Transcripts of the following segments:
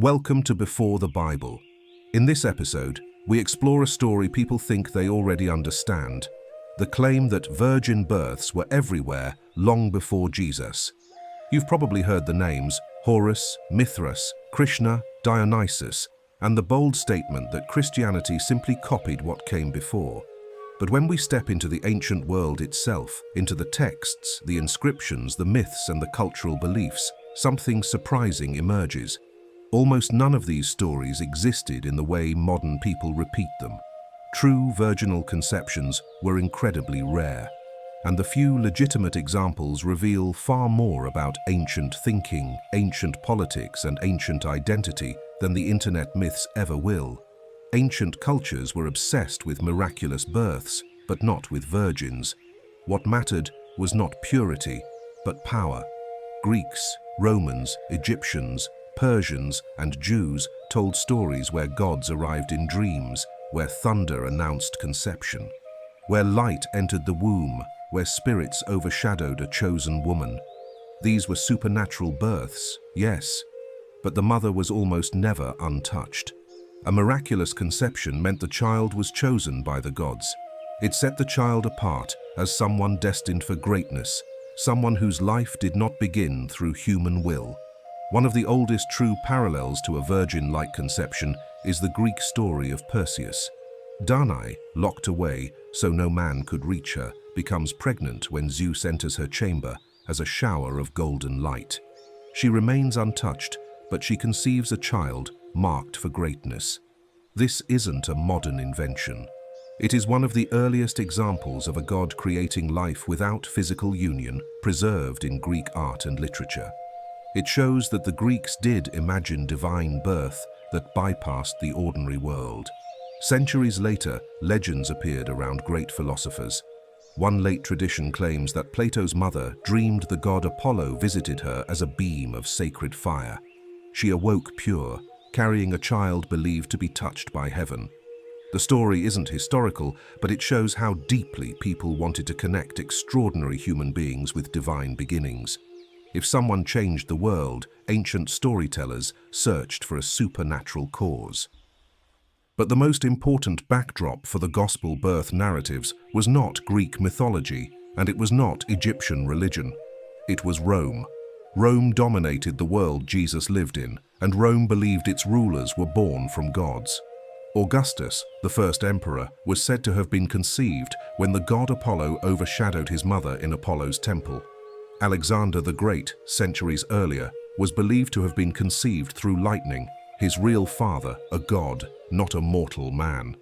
Welcome to Before the Bible. In this episode, we explore a story people think they already understand, the claim that virgin births were everywhere long before Jesus. You've probably heard the names Horus, Mithras, Krishna, Dionysus, and the bold statement that Christianity simply copied what came before. But when we step into the ancient world itself, into the texts, the inscriptions, the myths, and the cultural beliefs, something surprising emerges. Almost none of these stories existed in the way modern people repeat them. True virginal conceptions were incredibly rare, and the few legitimate examples reveal far more about ancient thinking, ancient politics, and ancient identity than the internet myths ever will. Ancient cultures were obsessed with miraculous births, but not with virgins. What mattered was not purity, but power. Greeks, Romans, Egyptians, Persians, and Jews told stories where gods arrived in dreams, where thunder announced conception, where light entered the womb, where spirits overshadowed a chosen woman. These were supernatural births, yes, but the mother was almost never untouched. A miraculous conception meant the child was chosen by the gods. It set the child apart as someone destined for greatness, someone whose life did not begin through human will. One of the oldest true parallels to a virgin-like conception is the Greek story of Perseus. Danae, locked away so no man could reach her, becomes pregnant when Zeus enters her chamber as a shower of golden light. She remains untouched, but she conceives a child marked for greatness. This isn't a modern invention. It is one of the earliest examples of a god creating life without physical union, preserved in Greek art and literature. It shows that the Greeks did imagine divine birth that bypassed the ordinary world. Centuries later, legends appeared around great philosophers. One late tradition claims that Plato's mother dreamed the god Apollo visited her as a beam of sacred fire. She awoke pure, carrying a child believed to be touched by heaven. The story isn't historical, but it shows how deeply people wanted to connect extraordinary human beings with divine beginnings. If someone changed the world, ancient storytellers searched for a supernatural cause. But the most important backdrop for the gospel birth narratives was not Greek mythology, and it was not Egyptian religion. It was Rome. Rome dominated the world Jesus lived in, and Rome believed its rulers were born from gods. Augustus, the first emperor, was said to have been conceived when the god Apollo overshadowed his mother in Apollo's temple. Alexander the Great, centuries earlier, was believed to have been conceived through lightning, his real father a god, not a mortal man.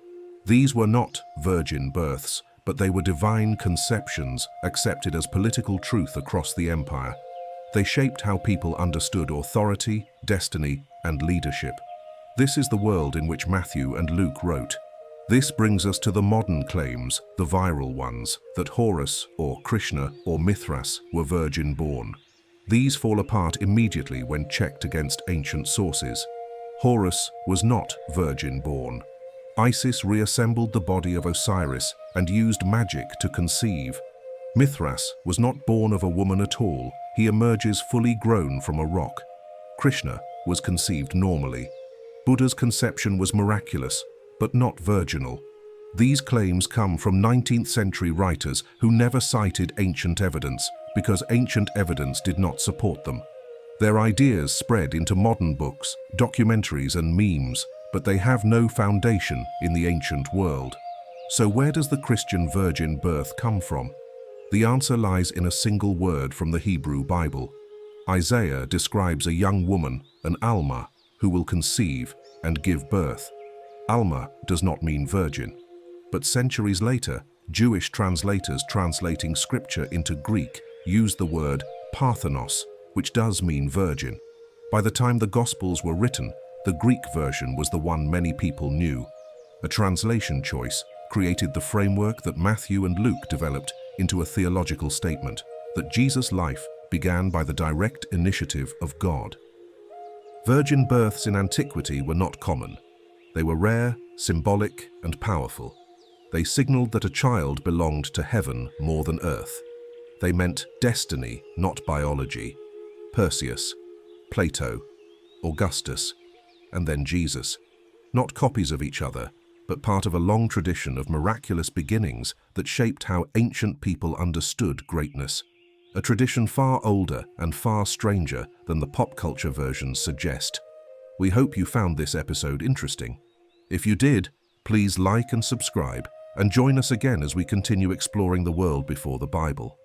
These were not virgin births, but they were divine conceptions accepted as political truth across the empire. They shaped how people understood authority, destiny, and leadership. This is the world in which Matthew and Luke wrote. This brings us to the modern claims, the viral ones, that Horus or Krishna or Mithras were virgin-born. These fall apart immediately when checked against ancient sources. Horus was not virgin-born. Isis reassembled the body of Osiris and used magic to conceive. Mithras was not born of a woman at all. He emerges fully grown from a rock. Krishna was conceived normally. Buddha's conception was miraculous, but not virginal. These claims come from 19th century writers who never cited ancient evidence because ancient evidence did not support them. Their ideas spread into modern books, documentaries, and memes, but they have no foundation in the ancient world. So where does the Christian virgin birth come from? The answer lies in a single word from the Hebrew Bible. Isaiah describes a young woman, an Alma, who will conceive and give birth. Alma does not mean virgin, but centuries later, Jewish translators translating scripture into Greek used the word Parthenos, which does mean virgin. By the time the Gospels were written, the Greek version was the one many people knew. A translation choice created the framework that Matthew and Luke developed into a theological statement that Jesus' life began by the direct initiative of God. Virgin births in antiquity were not common. They were rare, symbolic, and powerful. They signaled that a child belonged to heaven more than earth. They meant destiny, not biology. Perseus, Plato, Augustus, and then Jesus. Not copies of each other, but part of a long tradition of miraculous beginnings that shaped how ancient people understood greatness. A tradition far older and far stranger than the pop culture versions suggest. We hope you found this episode interesting. If you did, please like and subscribe, and join us again as we continue exploring the world before the Bible.